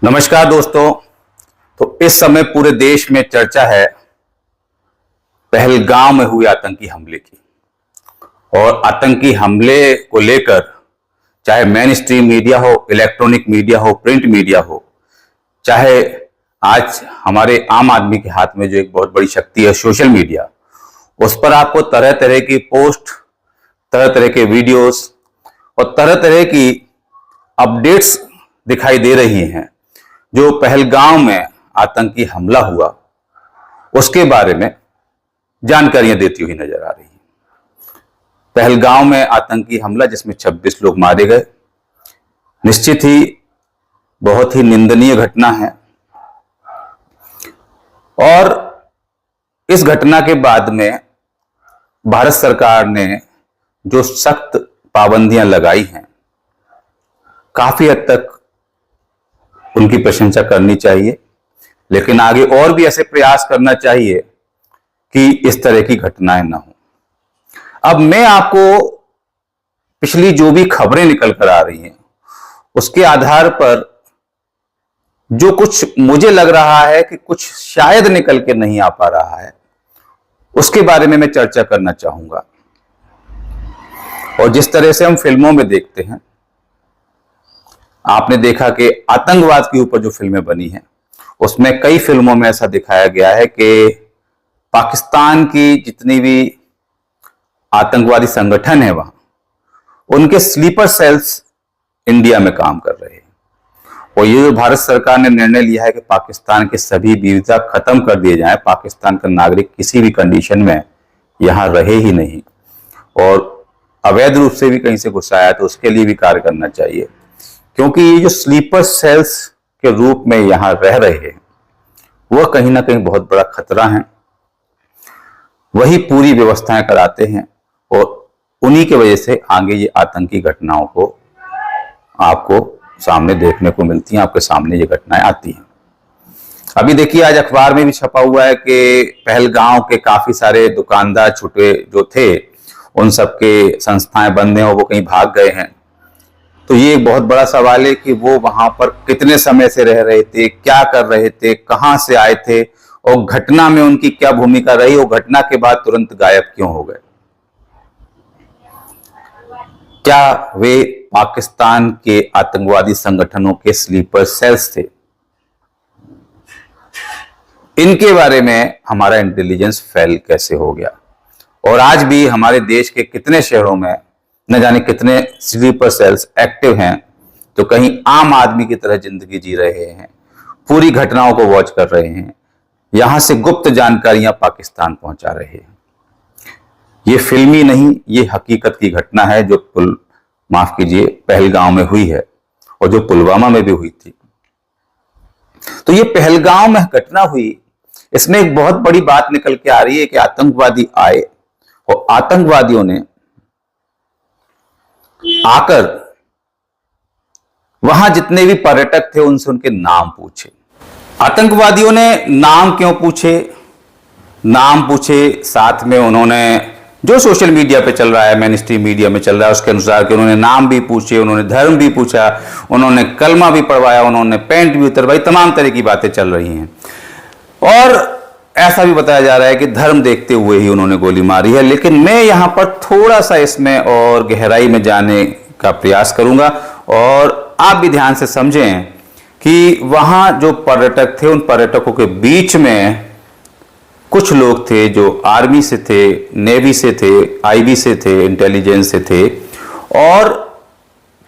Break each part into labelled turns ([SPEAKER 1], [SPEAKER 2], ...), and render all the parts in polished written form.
[SPEAKER 1] नमस्कार दोस्तों। तो इस समय पूरे देश में चर्चा है पहलगाम में हुए आतंकी हमले की। और आतंकी हमले को लेकर चाहे मेन स्ट्रीम मीडिया हो, इलेक्ट्रॉनिक मीडिया हो, प्रिंट मीडिया हो, चाहे आज हमारे आम आदमी के हाथ में जो एक बहुत बड़ी शक्ति है सोशल मीडिया, उस पर आपको तरह तरह की पोस्ट, तरह तरह के वीडियोस और तरह तरह की अपडेट्स दिखाई दे रही हैं। जो पहलगाम में आतंकी हमला हुआ उसके बारे में जानकारियां देती हुई नजर आ रही है। पहलगाम में आतंकी हमला जिसमें 26 लोग मारे गए, निश्चित ही बहुत ही निंदनीय घटना है। और इस घटना के बाद में भारत सरकार ने जो सख्त पाबंदियां लगाई हैं, काफी हद तक उनकी प्रशंसा करनी चाहिए, लेकिन आगे और भी ऐसे प्रयास करना चाहिए कि इस तरह की घटनाएं ना हो। अब मैं आपको पिछली जो भी खबरें निकल कर आ रही हैं उसके आधार पर जो कुछ मुझे लग रहा है कि कुछ शायद निकल के नहीं आ पा रहा है, उसके बारे में मैं चर्चा करना चाहूंगा। और जिस तरह से हम फिल्मों में देखते हैं, आपने देखा कि आतंकवाद के ऊपर जो फिल्में बनी हैं उसमें कई फिल्मों में ऐसा दिखाया गया है कि पाकिस्तान की जितनी भी आतंकवादी संगठन है वहां, उनके स्लीपर सेल्स इंडिया में काम कर रहे हैं। और ये जो भारत सरकार ने निर्णय लिया है कि पाकिस्तान के सभी वीजा खत्म कर दिए जाएं, पाकिस्तान का नागरिक किसी भी कंडीशन में यहां रहे ही नहीं, और अवैध रूप से भी कहीं से घुसाया तो उसके लिए भी कार्य करना चाहिए। क्योंकि ये जो स्लीपर सेल्स के रूप में यहां रह रहे हैं वह कहीं ना कहीं बहुत बड़ा खतरा है। वही पूरी व्यवस्थाएं कराते हैं और उन्हीं की वजह से आगे ये आतंकी घटनाओं को आपको सामने देखने को मिलती हैं, आपके सामने ये घटनाएं आती हैं। अभी देखिए, आज अखबार में भी छपा हुआ है कि पहलगाम के काफी सारे दुकानदार छुटे जो थे, उन सबके संस्थाएं बंद हैं और वो कहीं भाग गए हैं। तो ये एक बहुत बड़ा सवाल है कि वो वहां पर कितने समय से रह रहे थे, क्या कर रहे थे, कहां से आए थे और घटना में उनकी क्या भूमिका रही, और घटना के बाद तुरंत गायब क्यों हो गए। क्या वे पाकिस्तान के आतंकवादी संगठनों के स्लीपर सेल्स थे? इनके बारे में हमारा इंटेलिजेंस फेल कैसे हो गया। और आज भी हमारे देश के कितने शहरों में न जाने कितने स्लीपर सेल्स एक्टिव हैं जो कहीं आम आदमी की तरह जिंदगी जी रहे हैं, पूरी घटनाओं को वॉच कर रहे हैं, यहां से गुप्त जानकारियां पाकिस्तान पहुंचा रहे हैं। ये फिल्मी नहीं, ये हकीकत की घटना है जो माफ कीजिए पहलगाम में हुई है और जो पुलवामा में भी हुई थी। तो ये पहलगाम में घटना हुई, इसमें एक बहुत बड़ी बात निकल के आ रही है कि आतंकवादी आए और आतंकवादियों ने आकर वहां जितने भी पर्यटक थे उनसे उनके नाम पूछे। आतंकवादियों ने नाम क्यों पूछे? नाम पूछे, साथ में उन्होंने जो सोशल मीडिया पे चल रहा है, मेन स्ट्रीम मीडिया में चल रहा है उसके अनुसार कि उन्होंने नाम भी पूछे, उन्होंने धर्म भी पूछा, उन्होंने कलमा भी पढ़वाया, उन्होंने पैंट भी उतरवाई, तमाम तरह की बातें चल रही हैं। और ऐसा भी बताया जा रहा है कि धर्म देखते हुए ही उन्होंने गोली मारी है। लेकिन मैं यहां पर थोड़ा सा इसमें और गहराई में जाने का प्रयास करूंगा और आप भी ध्यान से समझें कि वहां जो पर्यटक थे, उन पर्यटकों के बीच में कुछ लोग थे जो आर्मी से थे, नेवी से थे, आईबी से थे, इंटेलिजेंस से थे। और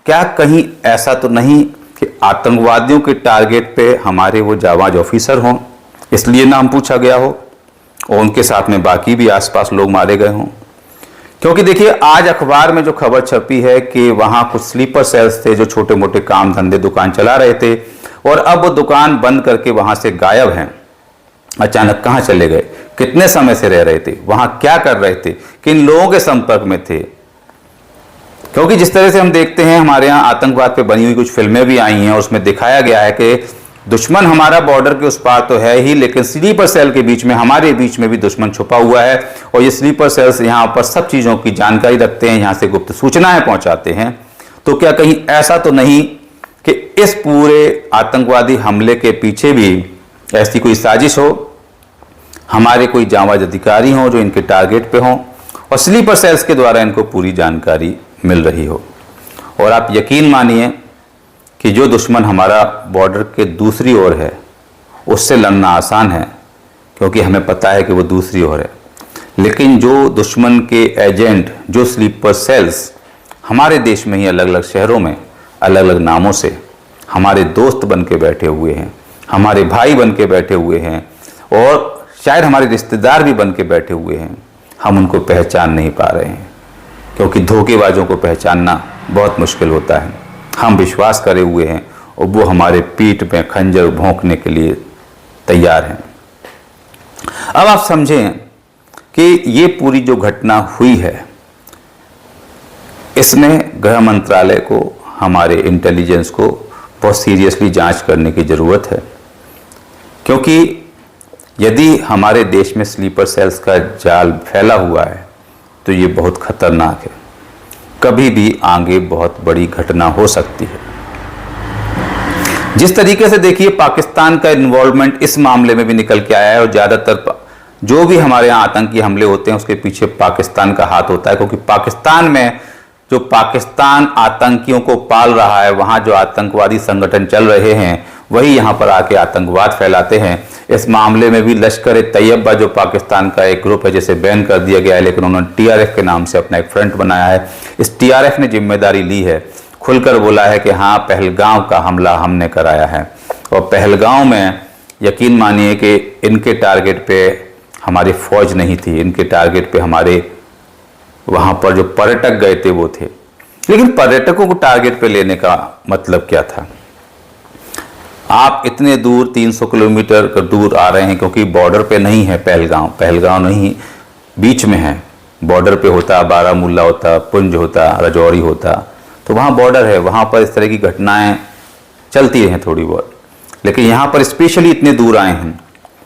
[SPEAKER 1] क्या कहीं ऐसा तो नहीं कि आतंकवादियों के टारगेट पे हमारे वो जाबाज ऑफिसर हों, इसलिए नाम पूछा गया हो और उनके साथ में बाकी भी आसपास लोग मारे गए हों? क्योंकि देखिए, आज अखबार में जो खबर छपी है कि वहां कुछ स्लीपर सेल्स थे जो छोटे मोटे काम धंधे दुकान चला रहे थे और अब वो दुकान बंद करके वहां से गायब हैं। अचानक कहां चले गए, कितने समय से रह रहे थे, वहां क्या कर रहे थे, किन लोगों के संपर्क में थे? क्योंकि जिस तरह से हम देखते हैं, हमारे यहाँ आतंकवाद पे बनी हुई कुछ फिल्में भी आई हैं और उसमें दिखाया गया है कि दुश्मन हमारा बॉर्डर के उस पार तो है ही, लेकिन स्लीपर सेल के बीच में, हमारे बीच में भी दुश्मन छुपा हुआ है। और ये स्लीपर सेल्स यहाँ पर सब चीज़ों की जानकारी रखते हैं, यहाँ से गुप्त सूचनाएं पहुंचाते हैं। तो क्या कहीं ऐसा तो नहीं कि इस पूरे आतंकवादी हमले के पीछे भी ऐसी कोई साजिश हो, हमारे कोई जांबाज अधिकारी हों जो इनके टारगेट पे हों और स्लीपर सेल्स के द्वारा इनको पूरी जानकारी मिल रही हो। और आप यकीन मानिए कि जो दुश्मन हमारा बॉर्डर के दूसरी ओर है उससे लड़ना आसान है, क्योंकि हमें पता है कि वो दूसरी ओर है। लेकिन जो दुश्मन के एजेंट, जो स्लीपर सेल्स हमारे देश में ही अलग अलग शहरों में अलग अलग नामों से हमारे दोस्त बन के बैठे हुए हैं, हमारे भाई बन के बैठे हुए हैं और शायद हमारे रिश्तेदार भी बन के बैठे हुए हैं, हम उनको पहचान नहीं पा रहे हैं, क्योंकि धोखेबाजों को पहचानना बहुत मुश्किल होता है। हम विश्वास करे हुए हैं और वो हमारे पीठ में खंजर भोंकने के लिए तैयार हैं। अब आप समझें कि ये पूरी जो घटना हुई है, इसमें गृह मंत्रालय को, हमारे इंटेलिजेंस को बहुत सीरियसली जांच करने की ज़रूरत है, क्योंकि यदि हमारे देश में स्लीपर सेल्स का जाल फैला हुआ है तो ये बहुत खतरनाक है। कभी भी आगे बहुत बड़ी घटना हो सकती है। जिस तरीके से देखिए पाकिस्तान का इन्वॉल्वमेंट इस मामले में भी निकल के आया है और ज़्यादातर जो भी हमारे यहाँ आतंकी हमले होते हैं उसके पीछे पाकिस्तान का हाथ होता है, क्योंकि पाकिस्तान में जो पाकिस्तान आतंकियों को पाल रहा है, वहाँ जो आतंकवादी संगठन चल रहे हैं वही यहाँ पर आके आतंकवाद फैलाते हैं। इस मामले में भी लश्कर ए तैयबा जो पाकिस्तान का एक ग्रुप है जिसे बैन कर दिया गया है, लेकिन उन्होंने टीआरएफ के नाम से अपना एक फ्रंट बनाया है। इस टीआरएफ ने जिम्मेदारी ली है, खुलकर बोला है कि हाँ पहलगांव का हमला हमने कराया है। और पहलगांव में यकीन मानिए कि इनके टारगेट पे हमारी फौज नहीं थी, इनके टारगेट पे हमारे वहाँ पर जो पर्यटक गए थे वो थे। लेकिन पर्यटकों को टारगेट पे लेने का मतलब क्या था? आप इतने दूर 300 किलोमीटर दूर आ रहे हैं, क्योंकि बॉर्डर पे नहीं है पहलगांव नहीं, बीच में है। बॉर्डर पे होता, बारामूला होता, पुंछ होता, राजौरी होता, तो वहाँ बॉर्डर है, वहाँ पर इस तरह की घटनाएं चलती हैं थोड़ी बहुत। लेकिन यहाँ पर स्पेशली इतने दूर आए हैं,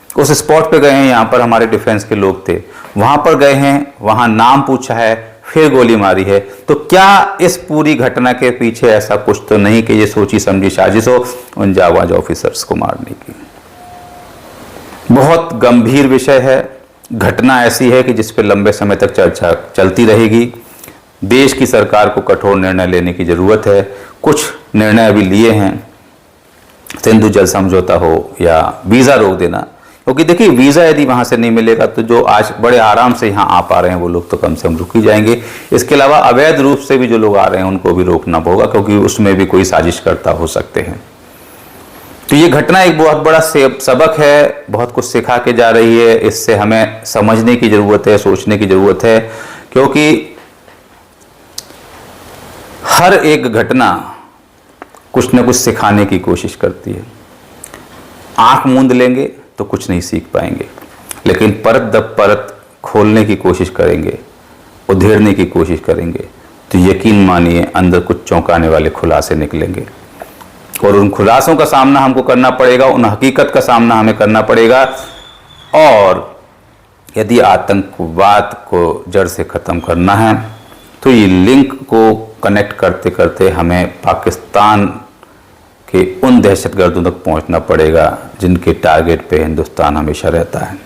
[SPEAKER 1] उस स्पॉट पे गए हैं, यहाँ पर हमारे डिफेंस के लोग थे, वहाँ पर गए हैं, वहाँ नाम पूछा है, फिर गोली मारी है। तो क्या इस पूरी घटना के पीछे ऐसा कुछ तो नहीं कि ये सोची समझी साजिश हो उन जाबाज ऑफिसर्स को मारने की? बहुत गंभीर विषय है, घटना ऐसी है कि जिस पर लंबे समय तक चर्चा चलती रहेगी। देश की सरकार को कठोर निर्णय लेने की जरूरत है। कुछ निर्णय अभी लिए हैं, सिंधु जल समझौता हो या वीज़ा रोक देना, क्योंकि देखिए वीज़ा यदि वहाँ से नहीं मिलेगा तो जो आज बड़े आराम से यहाँ आ पा रहे हैं वो लोग तो कम से कम रुक ही जाएंगे। इसके अलावा अवैध रूप से भी जो लोग आ रहे हैं उनको भी रोकना होगा, क्योंकि उसमें भी कोई साजिशकर्ता हो सकते हैं। तो ये घटना एक बहुत बड़ा सबक है, बहुत कुछ सिखा के जा रही है। इससे हमें समझने की ज़रूरत है, सोचने की ज़रूरत है, क्योंकि हर एक घटना कुछ न कुछ सिखाने की कोशिश करती है। आंख मूंद लेंगे तो कुछ नहीं सीख पाएंगे, लेकिन परत दब परत खोलने की कोशिश करेंगे, उधेड़ने की कोशिश करेंगे, तो यकीन मानिए अंदर कुछ चौंकाने वाले खुलासे निकलेंगे। और उन खुलासों का सामना हमको करना पड़ेगा, उन हकीकत का सामना हमें करना पड़ेगा। और यदि आतंकवाद को जड़ से ख़त्म करना है तो ये लिंक को कनेक्ट करते करते हमें पाकिस्तान कि उन दहशतगर्दों तक पहुंचना पड़ेगा जिनके टारगेट पे हिंदुस्तान हमेशा रहता है।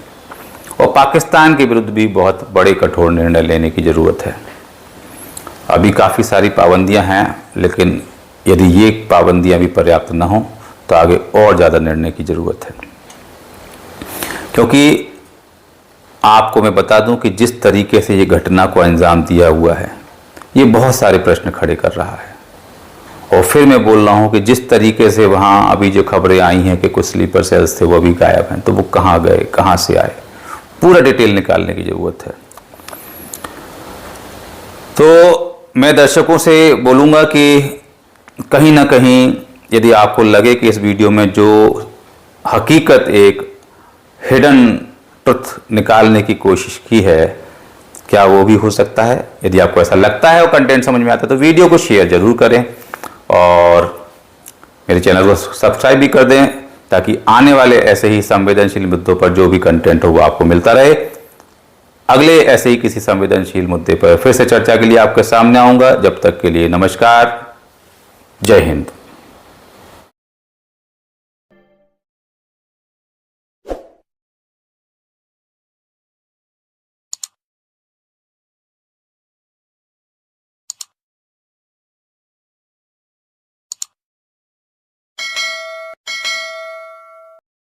[SPEAKER 1] और पाकिस्तान के विरुद्ध भी बहुत बड़े कठोर निर्णय लेने की ज़रूरत है। अभी काफ़ी सारी पाबंदियां हैं, लेकिन यदि ये पाबंदियां भी पर्याप्त ना हो तो आगे और ज़्यादा निर्णय की ज़रूरत है। क्योंकि आपको मैं बता दूं कि जिस तरीके से ये घटना को अंजाम दिया हुआ है, ये बहुत सारे प्रश्न खड़े कर रहा है। और फिर मैं बोल रहा हूँ कि जिस तरीके से वहाँ अभी जो खबरें आई हैं कि कुछ स्लीपर सेल्स थे वो अभी गायब हैं, तो वो कहाँ गए, कहाँ से आए, पूरा डिटेल निकालने की ज़रूरत है। तो मैं दर्शकों से बोलूँगा कि कहीं ना कहीं यदि आपको लगे कि इस वीडियो में जो हकीकत, एक हिडन ट्रुथ निकालने की कोशिश की है, क्या वो भी हो सकता है? यदि आपको ऐसा लगता है और कंटेंट समझ में आता है तो वीडियो को शेयर जरूर करें और मेरे चैनल को सब्सक्राइब भी कर दें, ताकि आने वाले ऐसे ही संवेदनशील मुद्दों पर जो भी कंटेंट हो वो आपको मिलता रहे। अगले ऐसे ही किसी संवेदनशील मुद्दे पर फिर से चर्चा के लिए आपके सामने आऊँगा। जब तक के लिए नमस्कार, जय हिंद।